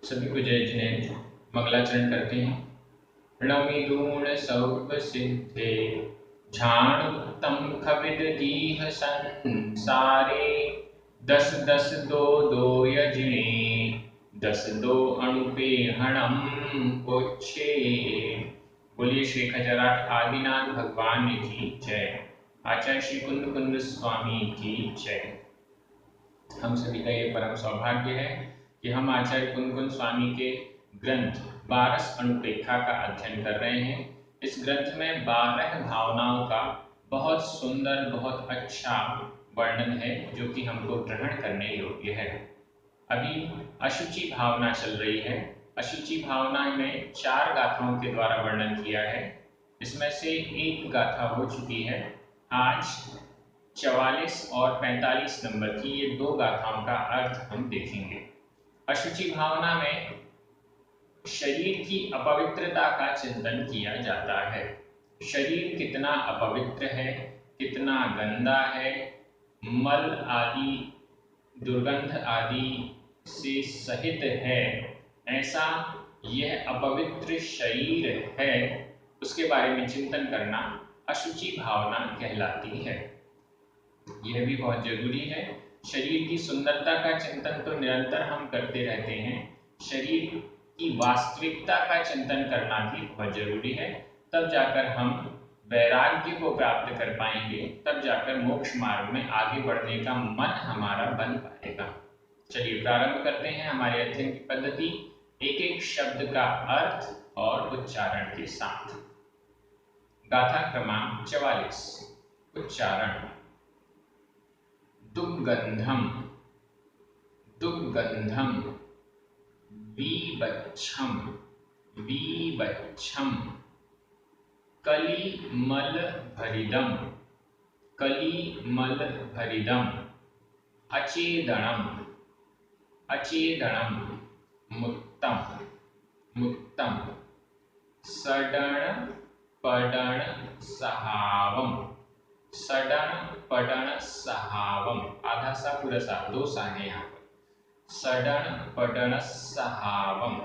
सभी को जय जिनेन्द्र मंगलाचरण करते हैं। णमि दूण सौभ सिद्धे झाण उत्तम खबिद दीह संसारे। दस दस दो दो यजिणे दस दो अणुपेहणम पुच्छे। बोलिए श्री खजराट आदिनाथ भगवान की जय। आचार्य श्री कुंद कुंद स्वामी की जय। हम सभी का ये परम सौभाग्य है कि हम आचार्य कुंद कुंद स्वामी के ग्रंथ 12 अनुपेक्षा का अध्ययन कर रहे हैं। इस ग्रंथ में 12 भावनाओं का बहुत सुंदर बहुत अच्छा वर्णन है जो कि हमको ग्रहण करने योग्य है। अभी अशुचि भावना चल रही है। अशुचि भावना में 4 गाथाओं के द्वारा वर्णन किया है। इसमें से एक गाथा हो चुकी है। आज 44 और 45 नंबर की ये 2 गाथाओं का अर्थ हम देखेंगे। अशुचि भावना में शरीर की अपवित्रता का चिंतन किया जाता है। शरीर कितना अपवित्र है, कितना गंदा है, मल आदि दुर्गंध आदि से सहित है, ऐसा यह अपवित्र शरीर है, उसके बारे में चिंतन करना अशुचि भावना कहलाती है। यह भी बहुत जरूरी है। शरीर की सुंदरता का चिंतन तो निरंतर हम करते रहते हैं, शरीर की वास्तविकता का चिंतन करना भी बहुत जरूरी है। तब जाकर हम वैराग्य को प्राप्त कर पाएंगे, तब जाकर मोक्ष मार्ग में आगे बढ़ने का मन हमारा बन पाएगा। चलिए प्रारंभ करते हैं हमारे अध्ययन की पद्धति, एक एक शब्द का अर्थ और उच्चारण के साथ। गाथा क्रमांक 44। उच्चारण। दुर्गंधम दुर्गंधम वीबच्छम वीबच्छम कलिमलभरिदम कलिमलभरिदम अचेदनम अचेदनम मुक्तम मुक्तम सडण पडण सहावम सडण पडण सहावम। आधा सा पूरा सा, 2 सा है यहाँ पर। सडण पडण सहावम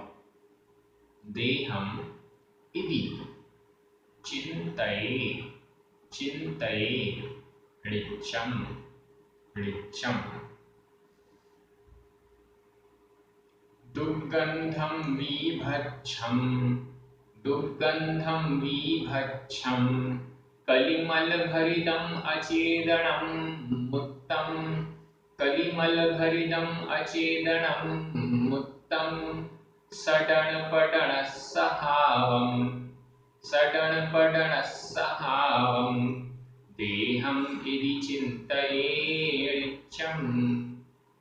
देहम इति चिंतये चिंतये ऋच्छम ऋच्छम। दुर्गंधम वीभच्छम दुर्गंधम वीभच्छम कलिमलभरिदम अचेदनम मुक्तम कलिमलभरिदम अचेदनम मुक्तम सडणपडण सहावम सडणपडण सहावम देहम इति चिंतये ऋच्छम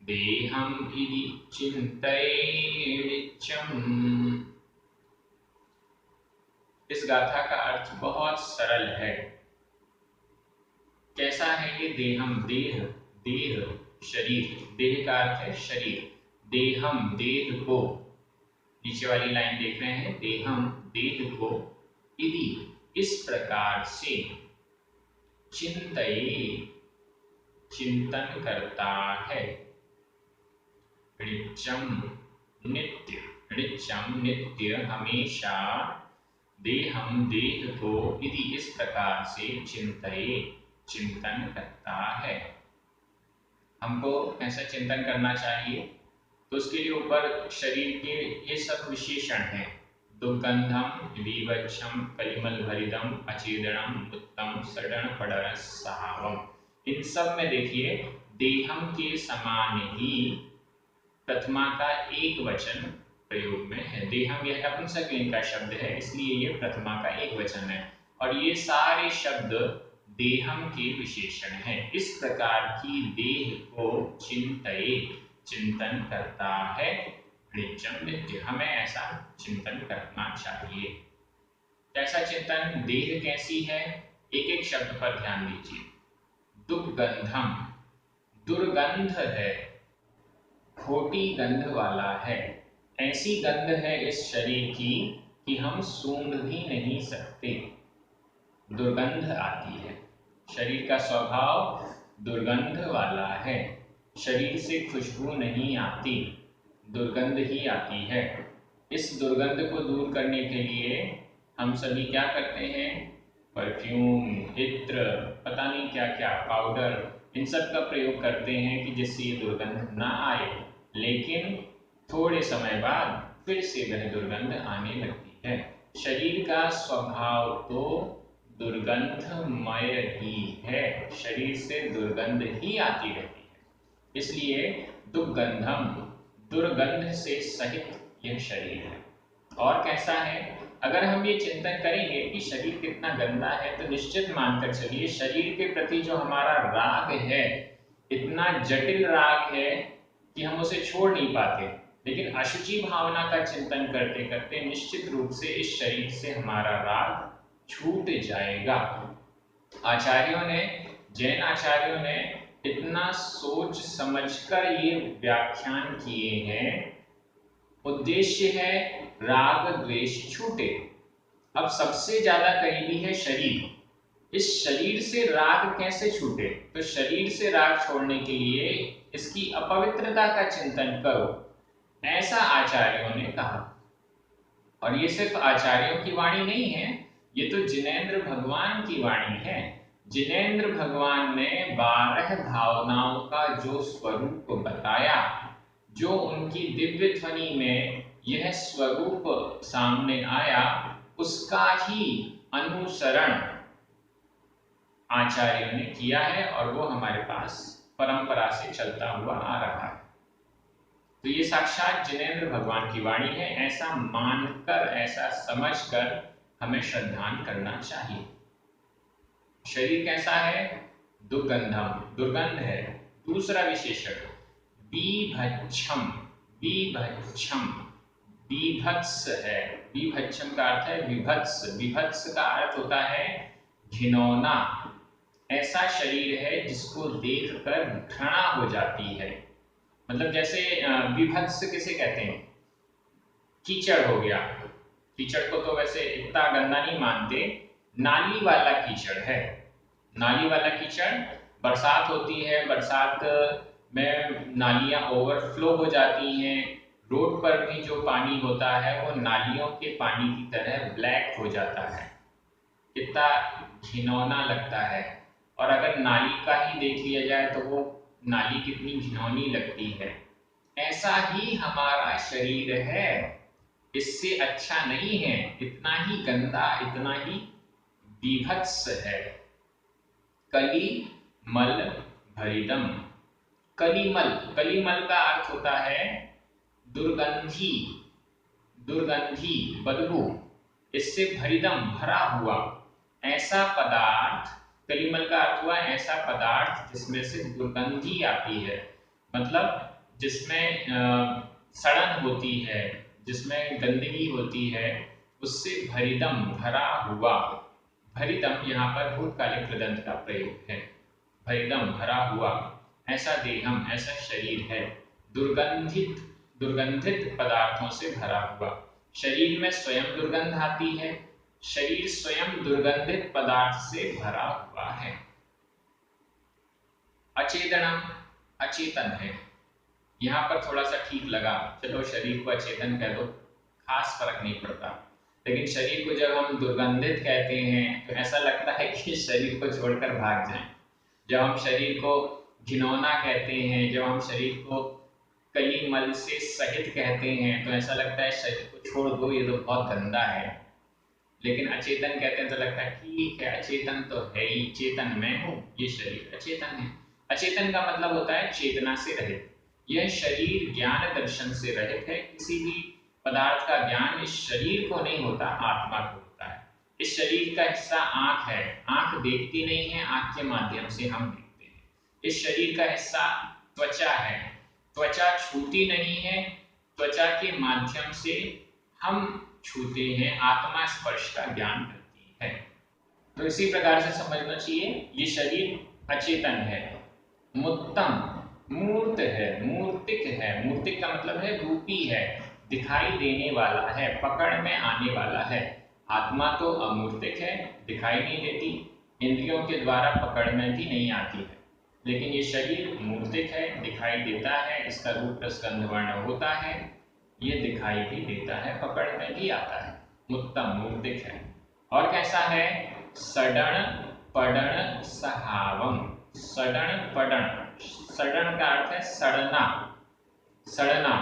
देहम इति चिंतये ऋच्छम। इस गाथा का अर्थ बहुत सरल है। कैसा है ये देहम? देह देह शरीर, देह का अर्थ है शरीर। देहम देह को, नीचे वाली लाइन देख रहे हैं, देहम देह को, इति इस प्रकार से, चिंतये चिंतन करता है, ऋच्छम नित्य ऋच्छम नित्य हमेशा, देहम देह को, इति इस प्रकार से, चिंतये चिंतन करता है। हमको ऐसा चिंतन करना चाहिए तो उसके लिए ऊपर शरीर के ये सब विशेषण हैं। दुर्गंधम वीवच्छम कलिमलभरिदम अचेदनम उत्तम सडण पडण सहावम। इन सब में देखिए देहम के समान ही प्रथमा का एक वचन प्रयोग में है। देहम यह नपुंसकलिंग का शब्द है, इसलिए ये प्रथमा का एक वचन है और ये सारे शब्द देहम के विशेषण हैं। इस प्रकार की देह को चिंतये चिंतन करता है, ऋच्छम नित्य। हमें ऐसा चिंतन करना चाहिए। कैसा चिंतन? देह कैसी है? एक एक शब्द पर ध्यान दीजिए। दुर्गंधम, दुर्गंध है, खोटी गंध वाला है। ऐसी गंध है इस शरीर की कि हम सूंघ भी नहीं सकते, दुर्गंध आती है। शरीर का स्वभाव दुर्गंध वाला है, शरीर से खुशबू नहीं आती, दुर्गंध ही आती है। इस दुर्गंध को दूर करने के लिए हम सभी क्या करते हैं? परफ्यूम, इत्र, पता नहीं क्या क्या, पाउडर, इन सब का प्रयोग करते हैं कि जिससे ये दुर्गंध ना आए। लेकिन थोड़े समय बाद फिर से वह दुर्गंध आने लगती है। शरीर का स्वभाव तो दुर्गंधमय ही है, शरीर से दुर्गंध ही आती रहती है। इसलिए दुर्गंधम, दुर्गंध से सहित यह शरीर है। और कैसा है? अगर हम ये चिंतन करेंगे कि शरीर कितना गंदा है, तो निश्चित मानकर चलिए शरीर के प्रति जो हमारा राग है, इतना जटिल राग है कि हम उसे छोड़ नहीं पाते। लेकिन अशुचि भावना का चिंतन करते करते निश्चित रूप से इस शरीर से हमारा राग छूट जाएगा। आचार्यों ने, जैन आचार्यों ने इतना सोच समझकर ये व्याख्यान किए हैं। उद्देश्य है राग द्वेष छूटे। अब सबसे ज्यादा करीबी है शरीर। इस शरीर से राग कैसे छूटे? तो शरीर से राग छोड़ने के लिए इसकी अपवित्रता का चिंतन करो, ऐसा आचार्यों ने कहा। और ये सिर्फ आचार्यों की वाणी नहीं है, ये तो जिनेंद्र भगवान की वाणी है। जिनेंद्र भगवान ने 12 भावनाओं का जो स्वरूप बताया, जो उनकी दिव्य ध्वनि में यह स्वरूप सामने आया, उसका ही अनुसरण आचार्यों ने किया है और वो हमारे पास परंपरा से चलता हुआ आ रहा है। तो ये साक्षात जिनेंद्र भगवान की वाणी है, ऐसा मानकर, ऐसा समझकर हमें श्रद्धान करना चाहिए। शरीर कैसा है? दुर्गंधम, दुर्गंध है। दूसरा विशेषण बीभत्सम, बीभत्सम, बीभत्स है। बीभत्सम का अर्थ है विभत्स। विभत्स का अर्थ होता है घिनौना। ऐसा शरीर है जिसको देखकर घृणा हो जाती है। मतलब जैसे विभत्स किसे कहते हैं? कीचड़ हो गया। कीचड़ को तो वैसे इतना गंदा नहीं मानते, नाली वाला कीचड़ है। नाली वाला कीचड़, बरसात होती है, बरसात में नालियां ओवरफ्लो हो जाती हैं, रोड पर भी जो पानी होता है वो नालियों के पानी की तरह ब्लैक हो जाता है, कितना घिनौना लगता है। और अगर नाली का ही देख लिया जाए तो वो नाली कितनी घिनौनी लगती है। ऐसा ही हमारा शरीर है, इससे अच्छा नहीं है, इतना ही गंदा, इतना ही बीभत्स है। कली मल भरिदम। कलिमल, कलिमल का अर्थ होता है दुर्गंधी, दुर्गंधी, बदबू। इससे भरिदम, भरा हुआ ऐसा पदार्थ। कलिमल का अर्थ हुआ ऐसा पदार्थ जिसमें से दुर्गंधी आती है, मतलब जिसमें सड़न होती है, जिसमें गंदगी होती है, उससे भरिदम, भरा हुआ। भरिदम यहाँ पर भूतकालिक कृदंत का प्रयोग है। भरिदम, भरा हुआ, ऐसा देहम, ऐसा शरीर है। दुर्गंधित, दुर्गंधित पदार्थों से भरा हुआ। शरीर में स्वयं दुर्गंध आती है, शरीर स्वयं दुर्गंधित पदार्थ से भरा हुआ है। अचेतनम, अचेतन है। यहाँ पर थोड़ा सा ठीक लगा, चलो शरीर को अचेतन कह दो, खास फर्क नहीं पड़ता। लेकिन शरीर को जब हम दुर्गंधित कहते हैं तो ऐसा लगता है कि शरीर को छोड़कर भाग जाएं। जब हम शरीर को घिनौना कहते हैं, जब हम शरीर को कलिमल से सहित कहते हैं, तो ऐसा लगता है शरीर को छोड़ दो, ये तो बहुत गंदा है। लेकिन अचेतन कहते हैं तो लगता है ठीक है, अचेतन तो है ही, चेतन मैं हूँ, ये शरीर अचेतन है। अचेतन का मतलब होता है चेतना से रहित। यह शरीर ज्ञान दर्शन से रहित है। किसी भी पदार्थ का ज्ञान इस शरीर को नहीं होता, आत्मा को होता है। इस शरीर का हिस्सा आंख है, आंख देखती नहीं है, आंख के माध्यम से हम देखते हैं। इस शरीर का हिस्सा त्वचा है, त्वचा छूती नहीं है, त्वचा के माध्यम से हम छूते हैं, आत्मा स्पर्श का ज्ञान करती है। तो इसी प्रकार से समझना चाहिए, ये शरीर अचेतन है। मुत्तम, मूर्त है, मूर्तिक है। मूर्तिक का मतलब है रूपी है, दिखाई देने वाला है, पकड़ में आने वाला है। आत्मा तो अमूर्तिक है, दिखाई नहीं देती, इंद्रियों के द्वारा पकड़ में भी नहीं आती है। लेकिन ये शरीर मूर्तिक है, दिखाई देता है, इसका रूप रसगंध वर्ण होता है, ये दिखाई भी देता है, पकड़ में भी आता है, मुत्तम मूर्तिक है। और कैसा है? सडण पडण सहावम। सडण पडण, सडण का अर्थ है सड़ना, सड़ना,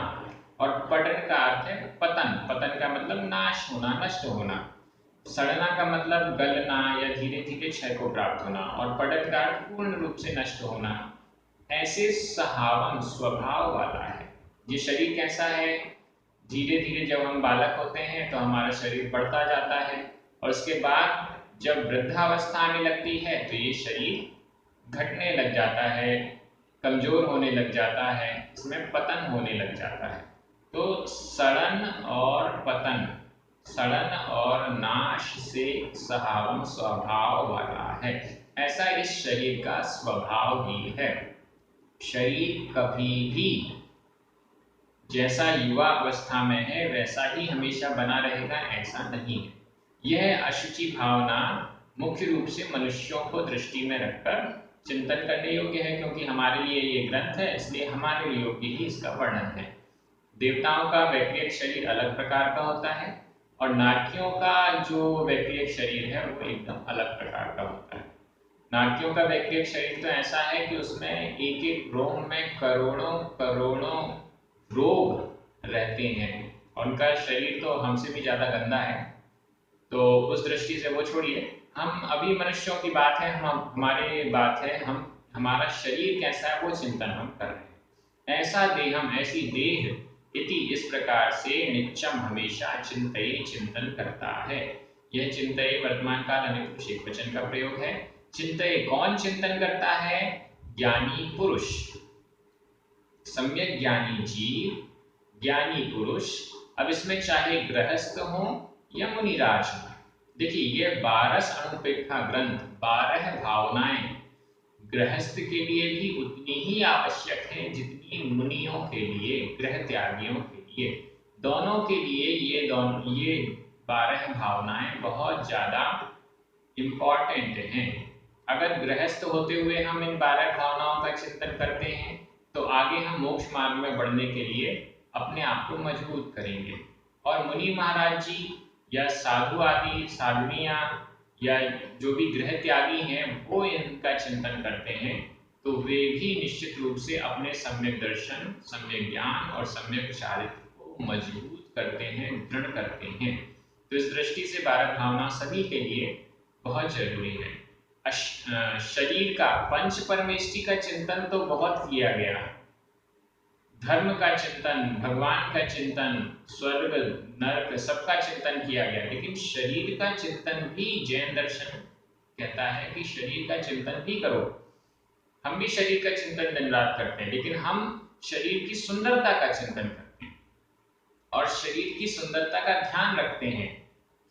और पडण का अर्थ है पतन। पतन का मतलब नाश होना, नष्ट होना। सड़ना का मतलब गलना या धीरे धीरे क्षय को प्राप्त होना, और पडण का अर्थ पूर्ण रूप से नष्ट होना। ऐसे सहावन स्वभाव वाला है ये शरीर। कैसा है? धीरे धीरे जब हम बालक होते हैं तो हमारा शरीर बढ़ता जाता है, और उसके बाद जब वृद्धावस्था आने लगती है तो ये शरीर घटने लग जाता है, कमजोर होने लग जाता है, इसमें पतन होने लग जाता है। तो सड़न और पतन, सड़न और नाश से सहावन स्वभाव वाला है, ऐसा इस शरीर का स्वभाव ही है। शरीर कभी भी जैसा युवा अवस्था में है वैसा ही हमेशा बना रहेगा, ऐसा नहीं है। यह अशुचि भावना मुख्य रूप से मनुष्यों को दृष्टि में रखकर चिंतन करने योग्य है, क्योंकि हमारे लिए ये ग्रंथ है, इसलिए हमारे लिए योग्य ही इसका वर्णन है। देवताओं का वैक्रियक शरीर अलग प्रकार का होता है, और नाट्यों का जो वैक्रियक शरीर है वो एकदम अलग प्रकार का होता है। नाट्यों का वैक्रियक शरीर तो ऐसा है कि उसमें एक एक रोम में करोड़ों करोड़ों रोग रहते हैं, और उनका शरीर तो हमसे भी ज्यादा गंदा है। तो उस दृष्टि से वो छोड़िए, हम अभी मनुष्यों की बात है, हमारी बात है, हम हमारा शरीर कैसा है वो चिंतन हम कर रहे हैं। ऐसा देहम, ऐसी देह इति, इस प्रकार से नित्यम हमेशा चिंतये, चिंतन करता है। यह चिंतये वर्तमान काल अनेक वचन का प्रयोग है। चिंतये, कौन चिंतन करता है? ज्ञानी पुरुष, सम्यक ज्ञानी जीव, ज्ञानी पुरुष। अब इसमें चाहे गृहस्थ हो या मुनिराज हो, देखिए ये 12 अनुपेक्षा ग्रंथ, 12 भावनाएं गृहस्थ के लिए भी उतनी ही आवश्यक है जितनी मुनियों के लिए, गृह त्यागियों के लिए। दोनों के लिए ये 12 भावनाएं बहुत ज्यादा इम्पॉर्टेंट हैं। अगर गृहस्थ होते हुए हम इन 12 भावनाओं का चिंतन करते हैं तो आगे हम मोक्ष मार्ग में बढ़ने के लिए अपने आप को मजबूत करेंगे। और मुनि महाराज जी या साधु आदि साधुनियां या जो भी गृह त्यागी हैं वो इनका चिंतन करते हैं तो वे भी निश्चित रूप से अपने सम्यक दर्शन, सम्यक ज्ञान और सम्यक चारित्र को मजबूत करते हैं, दृढ़ करते हैं। तो इस दृष्टि से 12 भावना सभी के लिए बहुत जरूरी है। शरीर का पंच परमेष्टि का चिंतन तो बहुत किया गया, धर्म का चिंतन, भगवान का चिंतन, स्वर्ग नरक सबका चिंतन किया गया, लेकिन शरीर का चिंतन भी जैन दर्शन कहता है कि शरीर का चिंतन भी करो। हम भी शरीर का चिंतन दिन रात करते हैं, लेकिन हम शरीर की सुंदरता का चिंतन करते हैं और शरीर की सुंदरता का ध्यान रखते हैं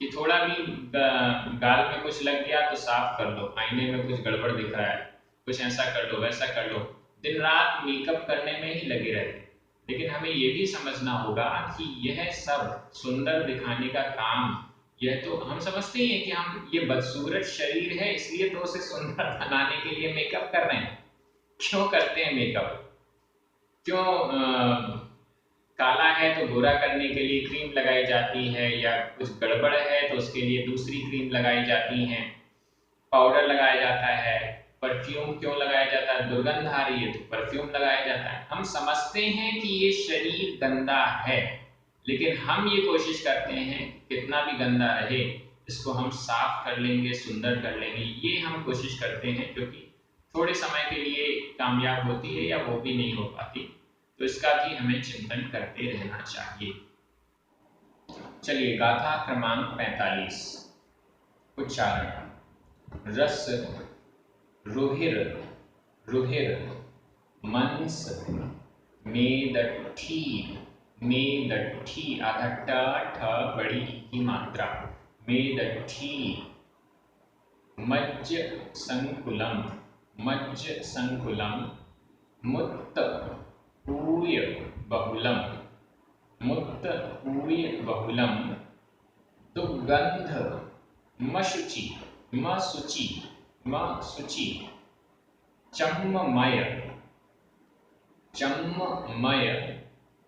कि थोड़ा भी गाल में कुछ लग गया तो साफ कर लो, आईने में कुछ गड़बड़ दिख रहा है, कुछ ऐसा कर लो वैसा कर लो। दिन रात मेकअप करने में ही लगे रहते हैं, लेकिन हमें ये भी समझना होगा कि यह सब सुंदर दिखाने का काम, यह तो हम समझते ही हैं कि हम ये बदसूरत शरीर है इसलिए तो उसे सुंदर बनाने के लिए मेकअप कर रहे हैं। क्यों करते हैं मेकअप? क्यों काला है तो गोरा करने के लिए क्रीम लगाई जाती है, या कुछ गड़बड़ है तो उसके लिए दूसरी क्रीम लगाई जाती है, पाउडर लगाया जाता है, परफ्यूम क्यों लगाया जाता है, दुर्गंध आ रही है तो परफ्यूम लगाया जाता है। हम समझते हैं कि ये शरीर गंदा है, लेकिन हम ये कोशिश करते हैं कितना भी गंदा रहे इसको हम साफ कर लेंगे, सुंदर कर लेंगे। ये हम कोशिश करते हैं जो कि थोड़े समय के लिए कामयाब होती है या वो भी नहीं हो पाती, तो इसका भी हमें चिंतन करते रहना चाहिए। चलिए गाथा क्रमांक 45 उच्चारण। रस रुधिर रुधिर मंस मेदठी मेदठी, आधा ट ठ बड़ी की मात्रा, मेदठी। मज्ज संकुलम मज्ज संकुलम, मुत्त पूय बहुलम मुत्त पूय बहुलम, दुर्गंध मशुचि मशुचि मशुचि, चम्ममय, चम्ममय,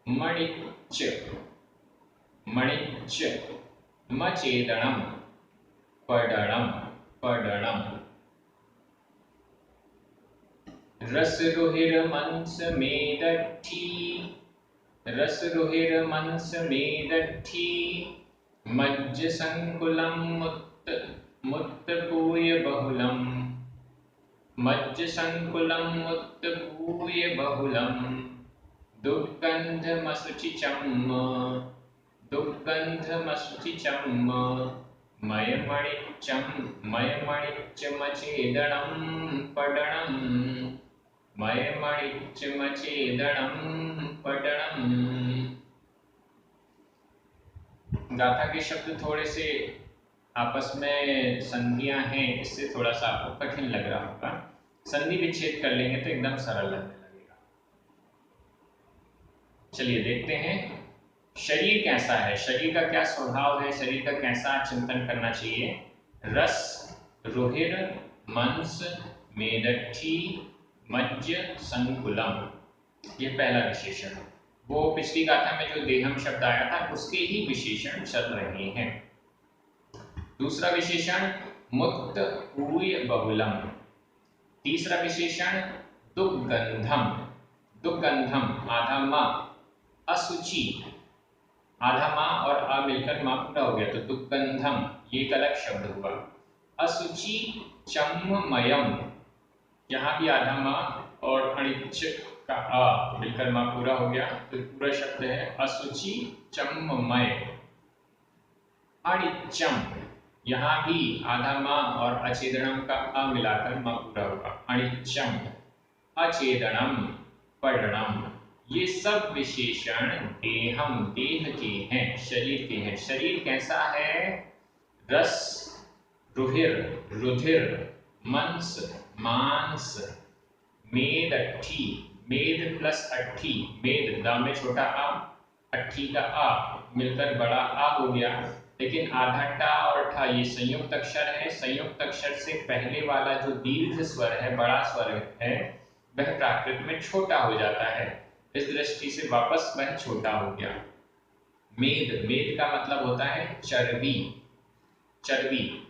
मणिच्च, मणिच्च, मचेदणम, पडणम, पडणम, रसरुहिर्मंस मेदठी, रसरुहिर्मंस मेदठी, मज्ज संकुलम मुत्त, मुत्तपूय बहुलम, मज्ज संकुलम मुत्तपूय बहुलम, दुर्गंधमशुचिचम्म, दुर्गंधमशुचिचम्म, मयमणिच्चं, मयमणिच्चमचेदणं पडणं, मयमणिच्चमचेदणं पडणं। गाथा के शब्द थोड़े से आपस में संधियां हैं, इससे थोड़ा सा आपको कठिन लग रहा होगा। संधि विच्छेद कर लेंगे तो एकदम सरल लगने लगेगा। चलिए देखते हैं शरीर कैसा है, शरीर का क्या स्वभाव है, शरीर का कैसा चिंतन करना चाहिए। रस, रुधिर, मंस, मेदठी, मज्ज, संकुलम, ये पहला विशेषण। वो पिछली गाथा में जो देहम शब्द आया था उसके ही विशेषण चल रहे हैं। दूसरा विशेषण मुक्त पूय बहुलम। तीसरा विशेषण दुर्गंधम, दुर्गंधम आधा मां, असुचि, आधा मां और आ मिलकर मां पूरा हो गया तो दुर्गंधम, ये एक अलग शब्द हुआ। असुचि चम्ममयम, यहाँ भी आधा मां और अणिच्च का आ मिलकर मां पूरा हो गया तो पूरा शब्द है असुचि चम्ममय। अणिच्चम, यहाँ भी आधा मां और अचेदनम का अ मिलाकर मां पूरा होगा, अणिच्चम, अचेदनम, पडणम। ये सब विशेषण देहम, देह के हैं, शरीर के हैं। शरीर कैसा है? रस, रुधिर, रुधिर, मंस, मांस, मेदठी, मेद प्लस अट्ठी, मेद दा में छोटा आ, अट्ठी का आ मिलकर बड़ा आ हो गया। लेकिन आधा टा और ठा ये संयुक्त अक्षर है, संयुक्त अक्षर से पहले वाला जो दीर्घ स्वर है, बड़ा स्वर है, वह प्राकृत में छोटा हो जाता है। इस दृष्टि से वापस वह छोटा हो गया। मेद, मेद का मतलब होता है चर्बी, चर्बी,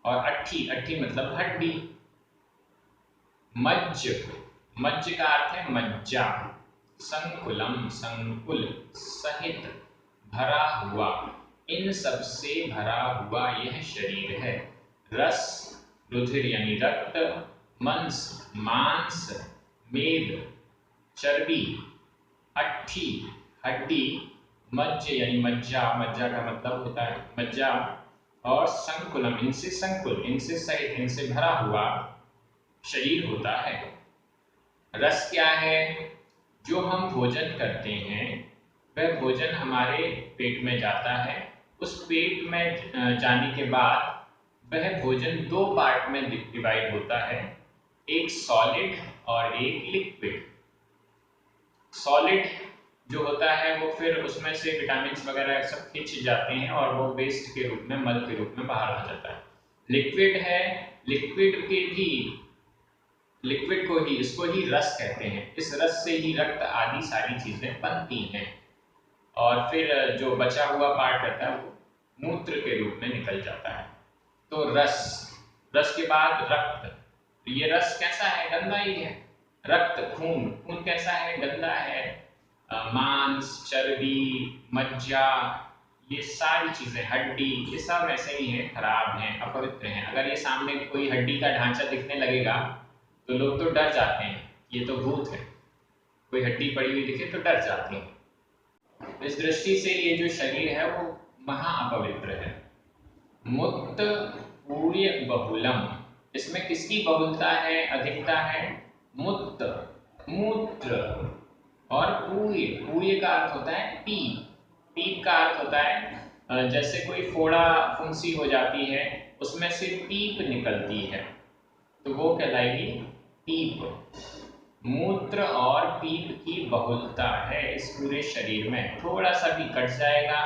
और अट्ठी, अट्ठी मतलब हड्डी। मज्ज, मज्ज का अर्थ है मज्जा। संकुलम, संकुल, सहित, भरा हुआ, इन सब से भरा हुआ यह शरीर है। रस, रुधिर यानी रक्त, मंस, मांस, मेद, चर्बी, अट्ठी, हड्डी, मज्ज यानी मज्जा, मज्जा का मतलब होता है मज्जा, और संकुलम, इनसे संकुल, इनसे सहित, इनसे भरा हुआ शरीर होता है। रस क्या है? जो हम भोजन करते हैं वह भोजन हमारे पेट में जाता है। उस पेट में जाने के बाद वह भोजन दो पार्ट में डिवाइड होता है, एक सॉलिड और एक लिक्विड। सॉलिड जो होता है वो फिर उसमें से विटामिन वगैरह सब खिंच जाते हैं और वो वेस्ट के रूप में, मल के रूप में बाहर आ जाता है। लिक्विड है, लिक्विड के भी, लिक्विड को ही, इसको ही रस कहते हैं। इस रस से ही रक्त आदि सारी चीजें बनती हैं और फिर जो बचा हुआ पार्ट रहता है वो मूत्र के रूप में निकल जाता है। तो रस, रस के बाद रक्त, तो ये रस कैसा है? गंदा ही है। रक्त, खून, खून कैसा है? गंदा है। मांस, चर्बी, मज्जा, ये सारी चीजें, हड्डी, ये सब ऐसे ही हैं, खराब हैं, अपवित्र हैं। अगर ये सामने कोई हड्डी का ढांचा दिखने लगेगा तो लोग तो डर जाते हैं, ये तो भूत है। कोई हड्डी पड़ी हुई दिखे तो डर जाते हैं। इस दृष्टि से ये जो शरीर है वो महा अपवित्र है। मुक्त पूर्य बहुलम, इसमें किसकी बहुलता है, अधिकता है? मुक्त, मूत्र, और पूर्य, पूर्य का अर्थ होता है पीप, पीप का अर्थ होता है जैसे कोई फोड़ा फुंसी हो जाती है उसमें से पीप निकलती है तो वो कहलाएगी पीप। मूत्र और पीप की बहुलता है इस पूरे शरीर में। थोड़ा सा भी कट जाएगा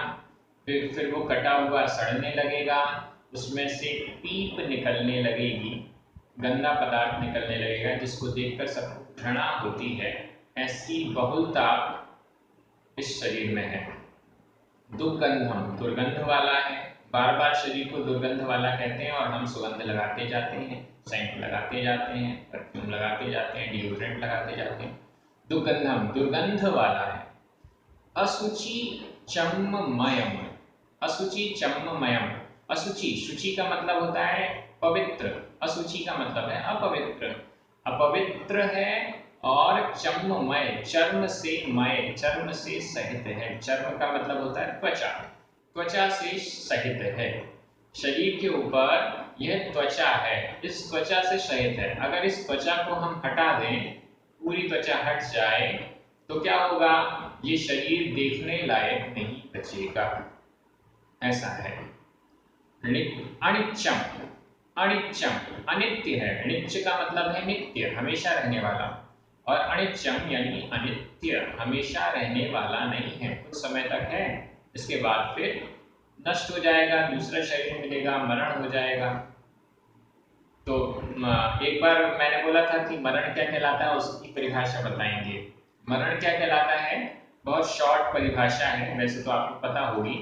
फिर वो कटा हुआ सड़ने लगेगा, उसमें से पीप निकलने लगेगी। गंदा पदार्थ निकलने लगेगा जिसको देखकर सबको घृणा होती है, ऐसी बहुलता इस शरीर में है। दुर्गंधम, दुर्गंध वाला है, बार बार शरीर को दुर्गंध वाला कहते हैं और हम सुगंध लगाते जाते हैं, सेंट लगाते जाते हैं, परफ्यूम लगाते जाते हैं, डिओड्रेंट लगाते जाते हैं। दुर्गंधम, दुर्गंध वाला है। असुचि चम्ममयम, असुचि चम्ममयम, असुचि, शुचि का मतलब होता है पवित्र, असुचि का मतलब है अपवित्र, अपवित्र है और चर्ममय, चर्म से मय, चर्म से सहित है। चर्म का मतलब होता है त्वचा, त्वचा से सहित है। शरीर के ऊपर यह त्वचा है, इस त्वचा से सहित है। अगर इस त्वचा को हम हटा दें, पूरी त्वचा हट जाए तो क्या होगा, ये शरीर देखने लायक नहीं बचेगा, ऐसा है। अनित्यम, अनित्यम, अनित्य है। अनित्य का मतलब है नित्य, हमेशा रहने वाला, और अनित्यम यानी अनित्य, हमेशा रहने वाला नहीं है, कुछ समय तक है, इसके बाद फिर नष्ट हो जाएगा, दूसरा शरीर मिलेगा, मरण हो जाएगा। तो एक बार मैंने बोला था कि मरण क्या कहलाता है, उसकी परिभाषा बताएंगे। मरण क्या कहलाता है, बहुत शॉर्ट परिभाषा है, वैसे तो आपको पता होगी।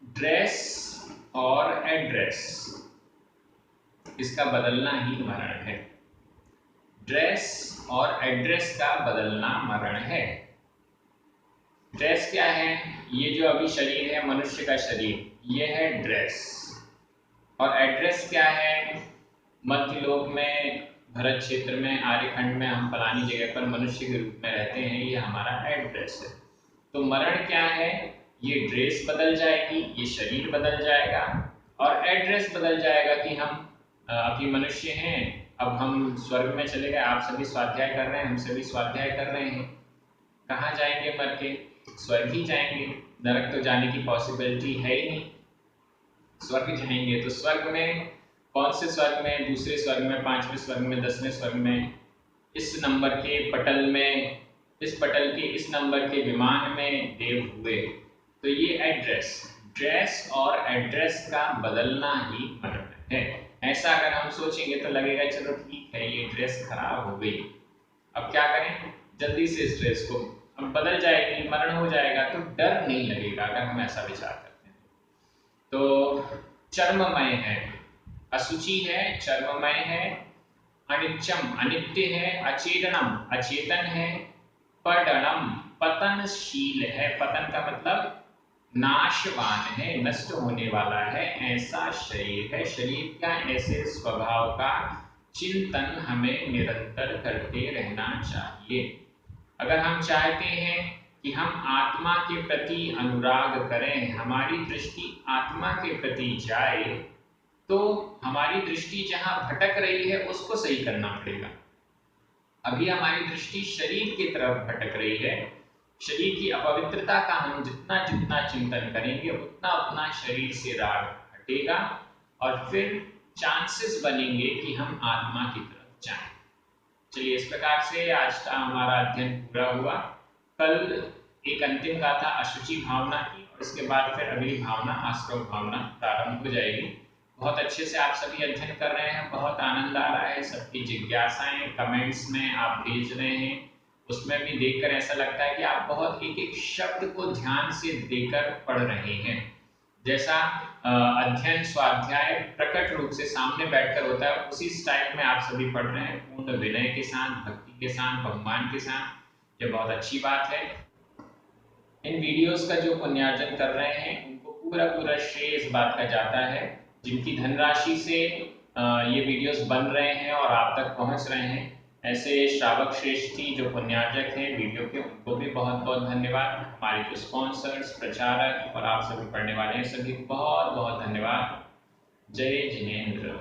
ड्रेस और एड्रेस, इसका बदलना ही मरण है। ड्रेस और एड्रेस का बदलना मरण है। ड्रेस क्या है, ये जो अभी शरीर है, मनुष्य का शरीर, ये है ड्रेस। और एड्रेस क्या है, मध्यलोक में, भरत क्षेत्र में, आर्यखंड में हम फलानी जगह पर मनुष्य के रूप में रहते हैं, ये हमारा एड्रेस है। तो मरण क्या है, ये ड्रेस बदल जाएगी, ये शरीर बदल जाएगा, और एड्रेस बदल जाएगा कि हम अभी मनुष्य हैं, अब हम स्वर्ग में चले गए, आप सभी स्वाध्याय कर रहे हैं, हम सभी स्वाध्याय कर रहे हैं, कहाँ जाएंगे मर के, स्वर्ग ही जाएंगे, नरक तो जाने की पॉसिबिलिटी है ही नहीं, स्वर्ग जाएंगे। तो स्वर्ग में, कौन से स्वर्ग में, दूसरे स्वर्ग में, 5वें स्वर्ग में, 10वें स्वर्ग में, इस नंबर के पटल में, इस पटल के इस नंबर के विमान में देव हुए। तो ये एड्रेस, ड्रेस और एड्रेस का बदलना ही मरण है। ऐसा अगर हम सोचेंगे तो लगेगा चलो ठीक है, ये ड्रेस खराब हो गई, अब क्या करें, जल्दी से इस ड्रेस को, अब बदल जाएगी, मरण हो जाएगा, तो डर नहीं लगेगा अगर हम ऐसा विचार करते हैं। तो चर्ममय है, असुचि है, चर्ममय है, अनित्यम, अनित्य है, अचेतनम, अचेतन है, पडणम, पतनशील है, पतन का मतलब नाशवान है, नष्ट होने वाला है, ऐसा शरीर है। शरीर का ऐसे स्वभाव का चिंतन हमें निरंतर करते रहना चाहिए। अगर हम चाहते हैं कि हम आत्मा के प्रति अनुराग करें, हमारी दृष्टि आत्मा के प्रति जाए, तो हमारी दृष्टि जहां भटक रही है उसको सही करना पड़ेगा। अभी हमारी दृष्टि शरीर की तरफ भटक रही है, शरीर की अपवित्रता का हम जितना जितना चिंतन करेंगे उतना उतना शरीर से राग हटेगा, और फिर चांसेस बनेंगे कि हम आत्मा की तरफ जाएं। चलिए, इस प्रकार से आज का हमारा अध्ययन पूरा हुआ। कल एक अंतिम गाथा अशुचि भावना की, और इसके बाद फिर अगली भावना आश्रव भावना प्रारंभ हो जाएगी। बहुत अच्छे से आप सभी अध्ययन कर रहे हैं, बहुत आनंद आ रहा है, सबकी जिज्ञासाएं कमेंट्स में आप भेज रहे हैं, उसमें भी देखकर ऐसा लगता है कि आप बहुत एक एक शब्द को ध्यान से देकर पढ़ रहे हैं। जैसा अध्ययन स्वाध्याय प्रकट रूप से सामने बैठकर होता है, उसी स्टाइल में आप सभी पढ़ रहे हैं, पूर्ण विनय के साथ, भक्ति के साथ, बहुमान के साथ। ये बहुत अच्छी बात है। इन वीडियोस का जो पुण्यार्जन कर रहे हैं उनको पूरा पूरा श्रेय इस बात का जाता है, जिनकी धनराशि से ये वीडियोस बन रहे हैं और आप तक पहुंच रहे हैं। ऐसे श्रावक श्रेष्ठी जो पुण्यार्जक हैं वीडियो के, उनको भी बहुत बहुत धन्यवाद। हमारे जो स्पॉन्सर्स, प्रचारक और आप सभी पढ़ने वाले हैं, सभी बहुत बहुत धन्यवाद। जय जिनेंद्र।